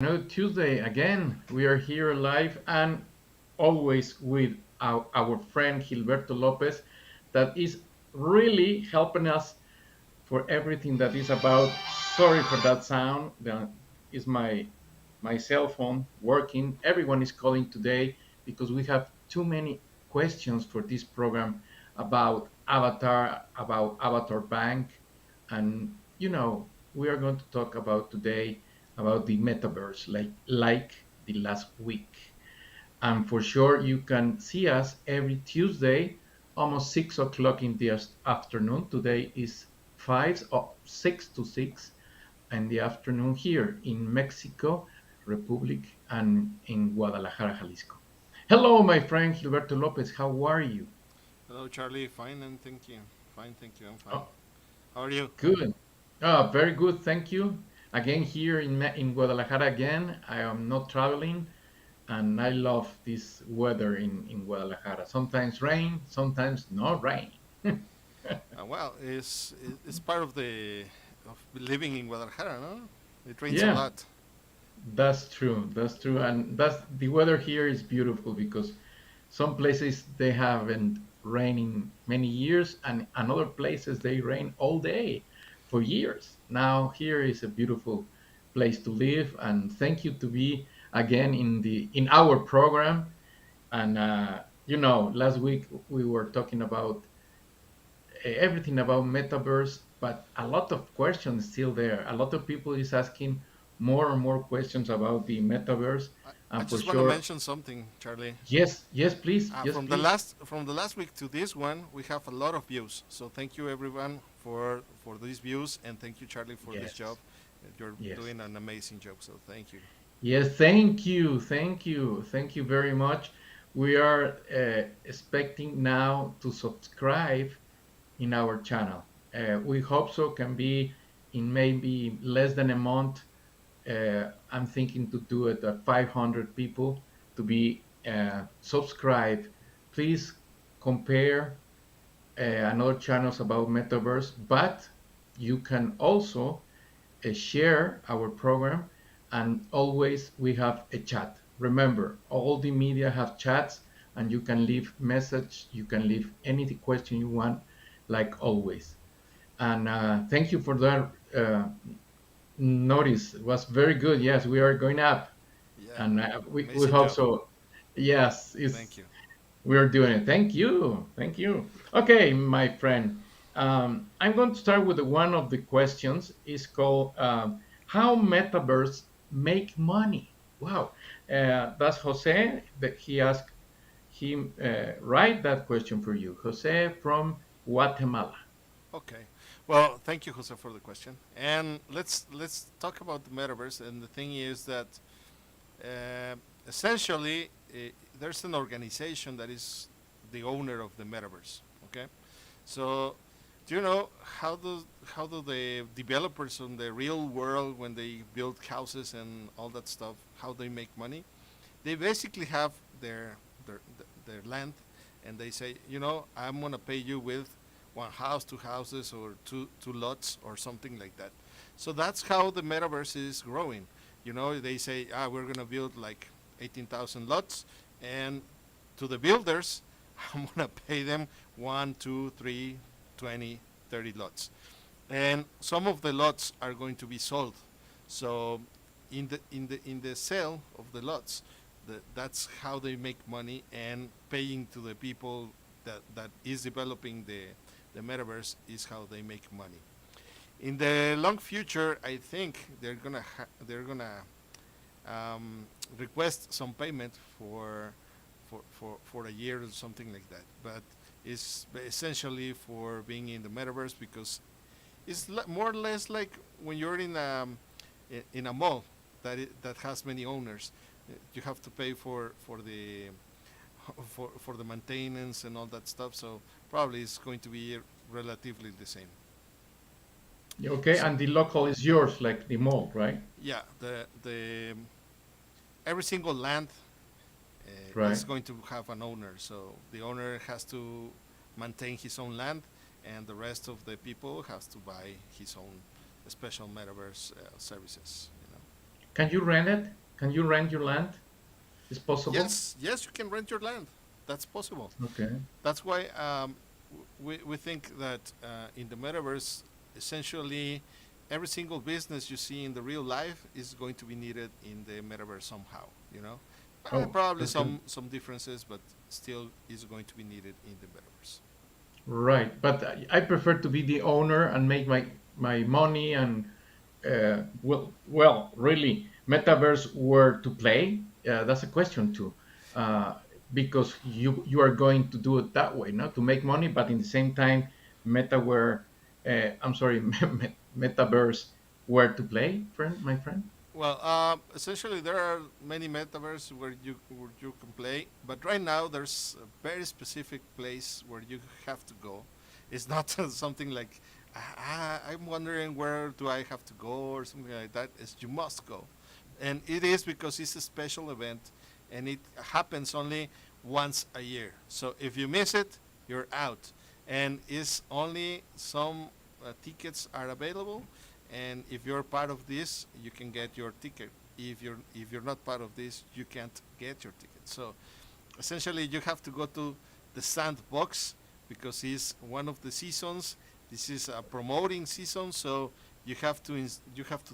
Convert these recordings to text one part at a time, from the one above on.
Another Tuesday again. We are here live and always with our friend Gilberto Lopez, that is really helping us for everything that is about. Sorry for that sound. That is my cell phone working. Everyone is calling today because we have too many questions for this program about Avatar Bank, and we are going to talk about today about the metaverse, like the last week. And for sure, you can see us every Tuesday, almost 6 o'clock in the afternoon. Today is 6 to 6 in the afternoon here in Mexico Republic and in Guadalajara, Jalisco. Hello, my friend Gilberto Lopez. How are you? Hello, Charlie. Fine, and thank you. Fine, thank you. I'm fine. Oh, How are you? good. Very good. Thank you. Again, here in Guadalajara again. I am not traveling, and I love this weather in Guadalajara. Sometimes rain, sometimes no rain. Well, it's part of the of living in Guadalajara, no? It rains a Yeah, lot. that's true. That's true. And that's the weather here is beautiful because some places they haven't raining many years, and other places they rain all day for years. Now here is a beautiful place to live, and thank you to be again in our program. And last week we were talking about everything about metaverse, but a lot of questions still there. A lot of people is asking more and more questions about the metaverse, I and for just want to sure, mention something, Charlie. yes, From the please, last week to this one, we have a lot of views. So thank you everyone for these views, and thank you, Charlie, for this job. yes, You're yes, doing an amazing job. So thank you. yes. Thank you very much. We are expecting now to subscribe in our channel. We hope so can be in maybe less than a month. I'm thinking to do it at 500 people to be subscribed. Please compare another channels about metaverse, but you can also share our program, and always we have a chat. Remember, all the media have chats, and you can leave message, you can leave any question you want, like always. And thank you for that notice. It was very good. Yes, we are going up, Yeah, and we amazing hope job. so. Yes, Thank it's you. we're doing it. Thank you. Okay, my friend. I'm going to start with one of the questions. It's called "How Metaverse Make Money?" Wow, that's Jose. That he asked him write that question for you, Jose from Guatemala. Okay. Well, thank you, Jose, for the question. And let's talk about the metaverse. And the thing is that uh, essentially there's an organization that is the owner of the metaverse. Okay. So do you know how do the developers in the real world, when they build houses and all that stuff, how they make money? They basically have their their land, and they say, I'm gonna pay you with one house, two houses, or two lots, or something like that. So that's how the metaverse is growing. They say, we're gonna build like 18,000 lots, and to the builders, I'm gonna pay them one, two, three, 20, 30 lots, and some of the lots are going to be sold. So in the sale of the lots, that's how they make money, and paying to the people that is developing the metaverse is how they make money. In the long future, I think they're gonna request some payment for a year or something like that. But it's essentially for being in the metaverse, because it's more or less like when you're in a mall that has many owners. You have to pay for the maintenance and all that stuff. So probably it's going to be relatively the same. Okay, So and the local is yours, like the mall, right? yeah, the every single land Right. is going to have an owner. So the owner has to maintain his own land, and the rest of the people has to buy his own special metaverse services. Can you rent it? Can you rent your land? Is possible? Yes, yes, you can rent your land. That's possible. Okay. That's why we think that in the metaverse, essentially, every single business you see in the real life is going to be needed in the metaverse somehow. You know, Oh, probably that's good. some differences, but still is going to be needed in the metaverse. Right, but I prefer to be the owner and make my money and really, metaverse where to play? That's a question too, uh, because you are going to do it that way, not to make money, but in the same time, metaware. I'm sorry, metaverse where to play, my friend. Well, essentially, there are many metaverse where you can play, but right now there's a very specific place where you have to go. It's not something like I'm wondering where do I have to go or something like that. It's you must go, and it is because it's a special event, and it happens only once a year. So if you miss it, you're out, and it's only some tickets are available, and if you're part of this you can get your ticket. If you're not part of this you can't get your ticket. So essentially you have to go to the sandbox because it's one of the seasons. This is a promoting season, so you have to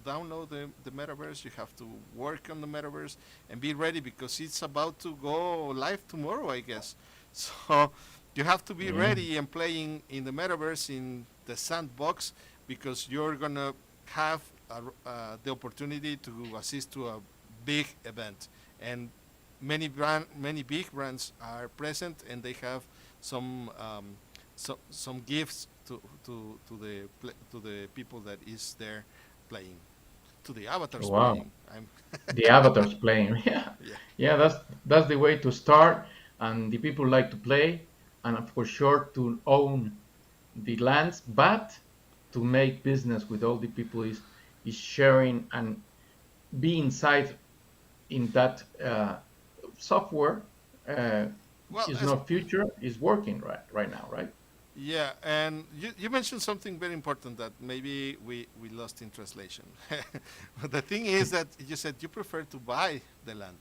download the metaverse. You have to work on the metaverse and be ready because it's about to go live tomorrow, I guess. So you have to be Yeah. ready and playing in the metaverse in the sandbox because you're gonna have the opportunity to assist to a big event, and many big brands are present, and they have some some gifts to the people that is there playing, to the avatars Wow. playing. I'm The avatars playing. Yeah, yeah. yeah. That's the way to start, and the people like to play, and for sure to own the lands, but to make business with all the people is sharing and be inside in that software. Uh, Well, is as not future, is working right now, right? yeah, and you mentioned something very important that maybe we lost in translation. The thing is that you said you prefer to buy the land,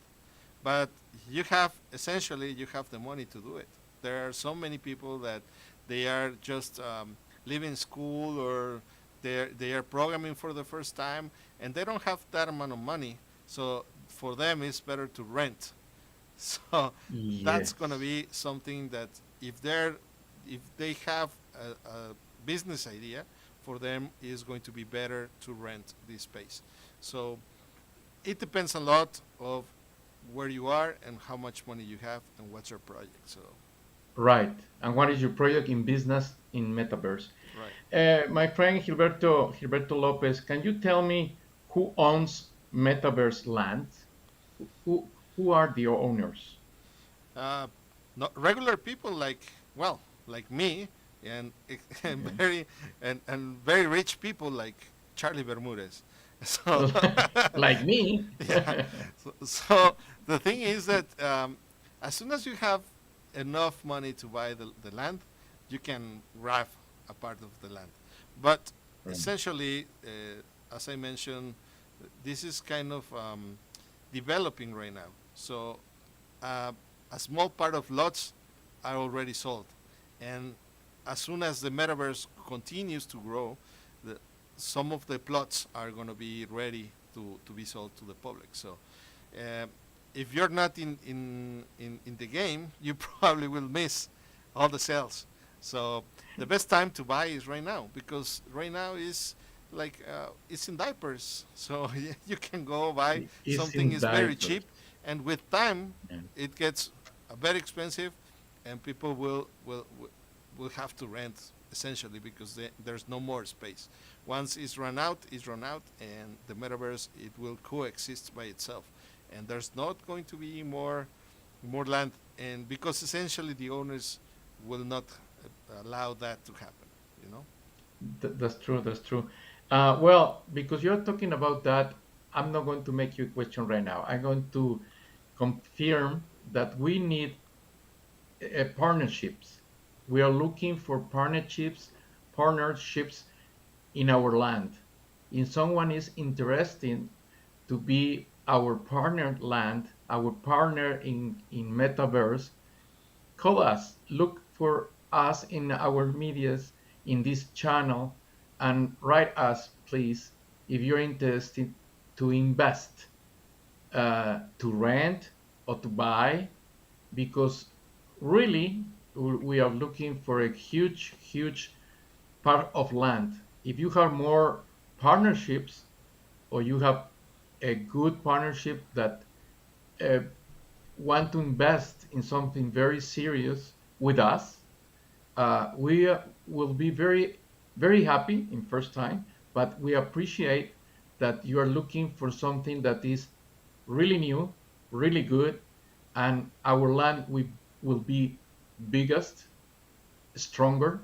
but you have essentially you have the money to do it. There are so many people that they are just leaving school, or they are programming for the first time, and they don't have that amount of money. So for them it's better to rent. So that's gonna Yes. be something that if they have a business idea, for them is going to be better to rent this space. So it depends a lot of where you are and how much money you have and what's your project. So Right. And what is your project in business in Metaverse? right. My friend Gilberto Lopez, can you tell me who owns Metaverse land? Who are the owners? Uh, Not regular people like me, and and Okay. very rich people like Charlie Bermudez. So Like me. yeah. So the thing is that as soon as you have enough money to buy the land, you can grab a part of the land. But Right. essentially, as I mentioned, this is kind of developing right now. So uh, a small part of lots are already sold, and as soon as the metaverse continues to grow, the, some of the plots are going to be ready to be sold to the public. So uh, if you're not in the game, you probably will miss all the sales. So the best time to buy is right now, because right now is like it's in diapers. So you can go buy It's something in is very diapers. cheap, and with time Yeah. it gets very expensive, and people will have to rent essentially because there's no more space. Once it's run out, and the metaverse it will coexist by itself, and there's not going to be more land, and because essentially the owners will not allow that to happen. You know. That's true. That's true. Well, because you're talking about that, I'm not going to make you a question right now. I'm going to confirm that we need partnerships. We are looking for partnerships in our land. If someone is interested to be our partner land, our partner in Metaverse, call us, look for us in our medias in this channel, and write us, please, if you're interested to invest, to rent, or to buy, because really we are looking for a huge, huge part of land. If you have more partnerships, or you have a good partnership that uh, want to invest in something very serious with us, we will be very, very happy in first time, but we appreciate that you are looking for something that is really new, really good, and our land will be biggest, stronger,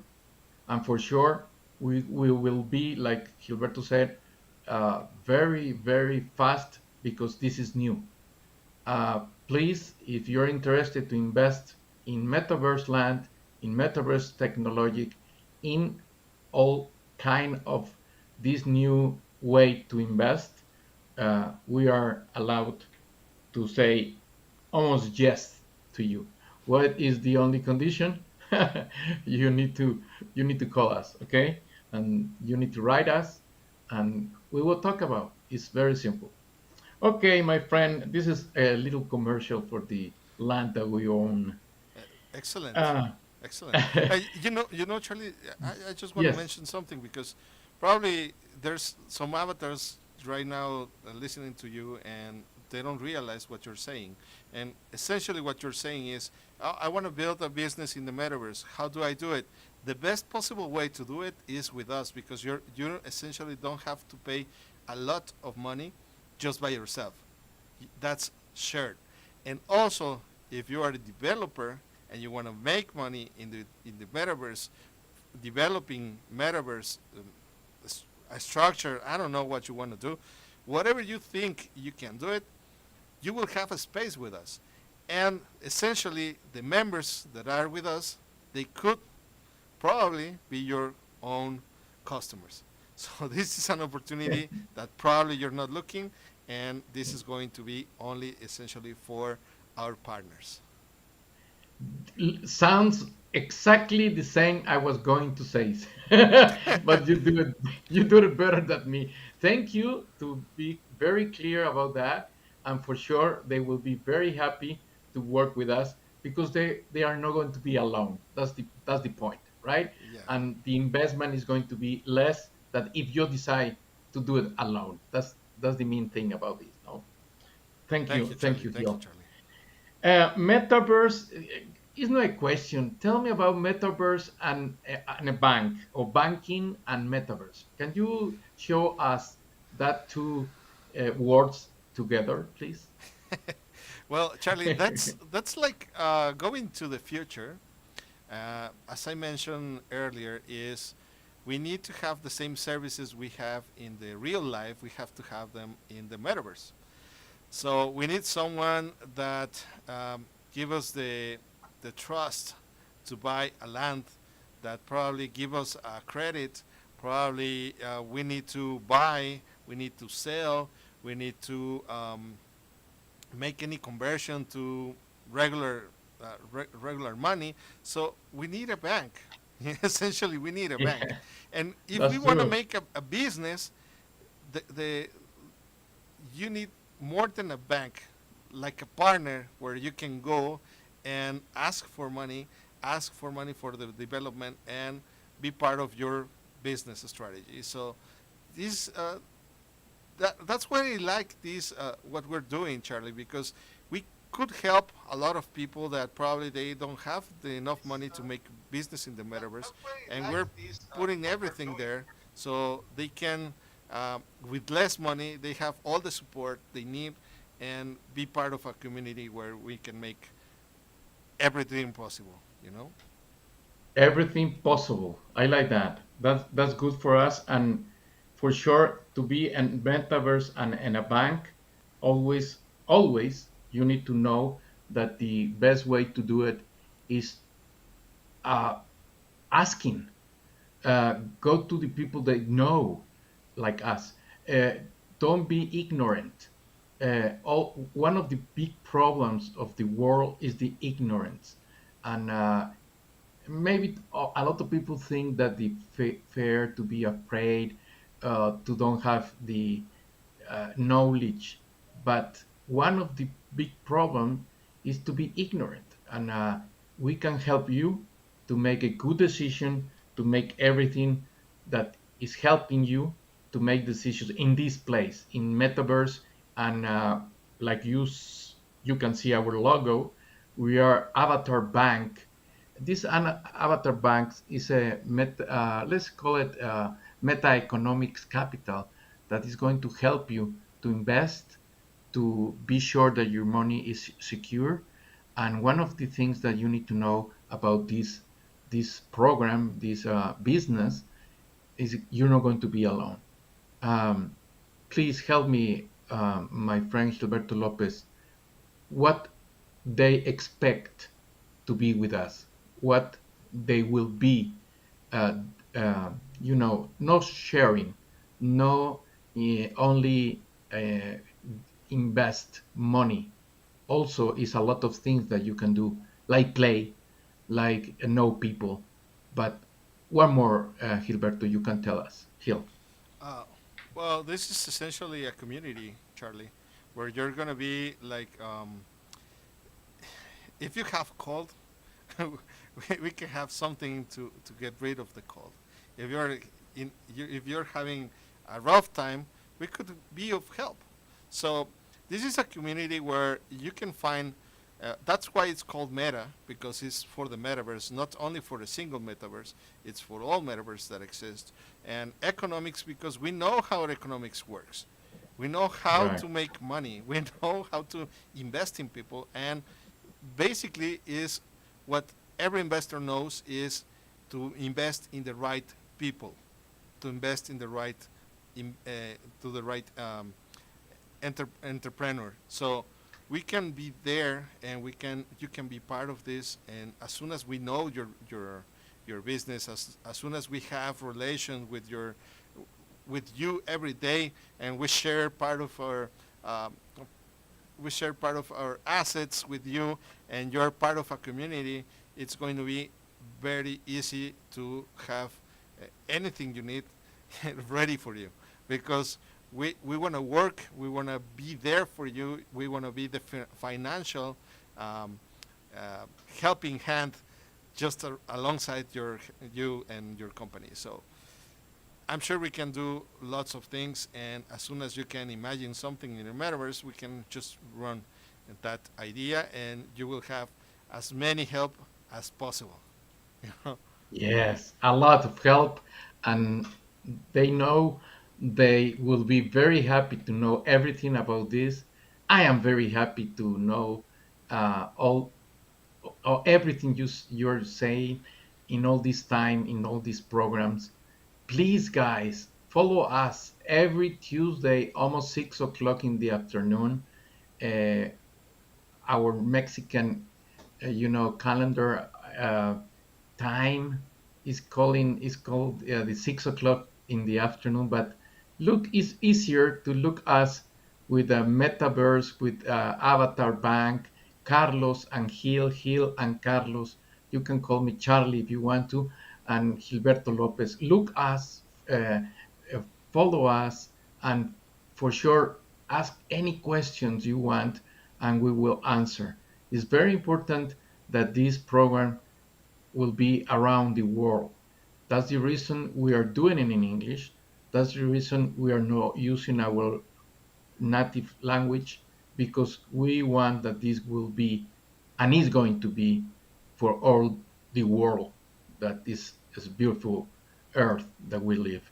and for sure we will be, like Gilberto said, very, very fast because this is new. Please, if you're interested to invest in metaverse land, in metaverse technology, in all kind of this new way to invest, we are allowed to say almost yes to you. What is the only condition? you need to you need to call us, okay? And you need to write us, and we will talk about. It's very simple. Okay, my friend, this is a little commercial for the land that we own. Uh, Excellent, Uh, excellent. Charlie, I just want to yes, mention something because probably there's some avatars right now listening to you and they don't realize what you're saying. And essentially, what you're saying is, I want to build a business in the metaverse. How do I do it? The best possible way to do it is with us because you essentially don't have to pay a lot of money just by yourself. That's shared. And also, if you are a developer and you want to make money in the metaverse, developing metaverse a structure, I don't know what you want to do. Whatever you think you can do it, you will have a space with us. And essentially, the members that are with us, they could probably be your own customers. So this is an opportunity that probably you're not looking, and this is going to be only essentially for our partners. sounds exactly the same I was going to say, but you do it better than me. Thank you to be very clear about that, and for sure they will be very happy to work with us because they are not going to be alone. That's the point, right? Yeah. And the investment is going to be less than if you decide to do it alone. That's the main thing about this. No, Thank you, thank Charlie. you, Thank you, Gil. Charlie. Metaverse is not a question. Tell me about metaverse and a bank, or banking and metaverse. Can you show us that two words together, please? Well, Charlie, that's like going to the future. As I mentioned earlier, is we need to have the same services we have in the real life. We have to have them in the metaverse. So we need someone that give us the trust to buy a land, that probably give us a credit. Probably we need to buy, we need to sell, we need to make any conversion to regular regular money. So we need a bank. Essentially, we need a bank. Yeah, And if we that's want to true. make a business, the you need more than a bank, like a partner where you can go and ask for money for the development, and be part of your business strategy. So this that's why I like this what we're doing, Charlie, because we could help a lot of people that probably they don't have enough money to make business in the metaverse, and we're putting everything there so they can, with less money, they have all the support they need and be part of a community where we can make everything possible. You know. Everything possible. I like that. That's good for us, and for sure to be a metaverse and a bank. Always you need to know that the best way to do it is uh, asking. Go to the people that know, like us. Uh, don't be ignorant. one of the big problems of the world is the ignorance, and maybe a lot of people think that the fair to be afraid, to don't have the knowledge. But one of the big problem is to be ignorant, and we can help you to make a good decision, to make everything that is helping you to make decisions in this place in Metaverse. And like you can see our logo, we are Avatar Bank. This Avatar Banks is a let's call it meta economics capital that is going to help you to invest, to be sure that your money is secure. And one of the things that you need to know about this program, this business, is you're not going to be alone. Um, Please help me, my friend Gilberto Lopez. What they expect to be with us, what they will be, uh, no sharing, no only uh, invest money. Also, is a lot of things that you can do, like play, like know people. But one more, Gilberto, you can tell us. Gil. Uh, well, this is essentially a community, Charlie, where you're gonna be like, if you have cold, we can have something to get rid of the cold. If if you're having a rough time, we could be of help. So this is a community where you can find. That's why it's called Meta, because it's for the metaverse, not only for a single metaverse. It's for all metaverse that exist. And economics, because we know how economics works. We know how Right. to make money. We know how to invest in people, and basically is what every investor knows is to invest in the right people, to invest in the right, in, to the right entrepreneur. So we can be there, and you can be part of this. And as soon as we know your business, as soon as we have relations with you every day, and um, we share part of our assets with you, and you're part of a community, it's going to be very easy to have anything you need ready for you, because we want to work, we want to be there for you, we want to be the financial um, uh, helping hand just alongside you and your company. So I'm sure we can do lots of things, and as soon as you can imagine something in the metaverse, we can just run that idea, and you will have as many help as possible. You know? Yes, a lot of help, and they know they will be very happy to know everything about this. I am very happy to know all or everything you're saying in all this time, in all these programs. Please, guys, follow us every Tuesday, almost 6 o'clock in the afternoon. Uh, our Mexican, calendar time is called the 6 o'clock in the afternoon. But look, it's easier to look us with a metaverse, with Avatar Bank, Carlos and Gil and Carlos. You can call me Charlie if you want to, and Gilberto Lopez. Look us, uh, follow us, and for sure ask any questions you want, and we will answer. It's very important that this program will be around the world. That's the reason we are doing it in English. That's the reason we are not using our native language, because we want that this will be and is going to be for all the world, that is beautiful earth that we live.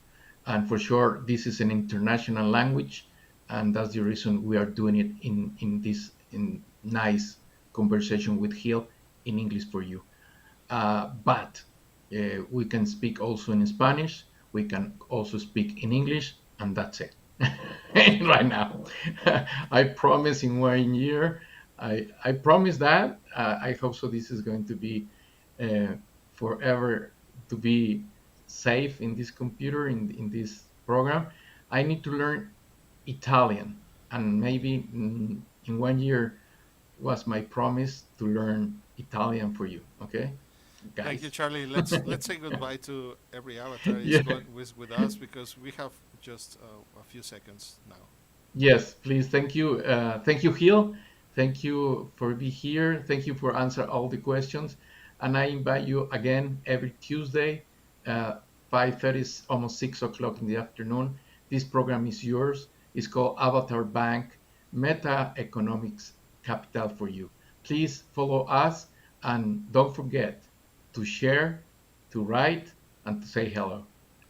And for sure this is an international language, and that's the reason we are doing it in this in nice conversation with Hill in English for you. But we can speak also in Spanish. We can also speak in English, and that's it. Right now, I promise in 1 year. I promise that. I hope so. This is going to be uh, forever to be safe in this computer in this program. I need to learn Italian. and maybe in 1 year was my promise to learn Italian for you. Okay, Thank you, guys. Charlie. Let's say goodbye to every avatar is Yeah. going with us because we have just a few seconds now. Yes, please. Thank you. Thank you, Hill. Thank you for being here. Thank you for answer all the questions. And I invite you again every Tuesday, 5:30, almost 6 o'clock in the afternoon. This program is yours. It's called Avatar Bank Meta Economics Capital for You. Please follow us and don't forget to share, to write, and to say hello.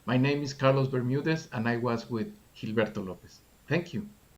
My name is Carlos Bermudez, and I was with Gilberto Lopez. Thank you.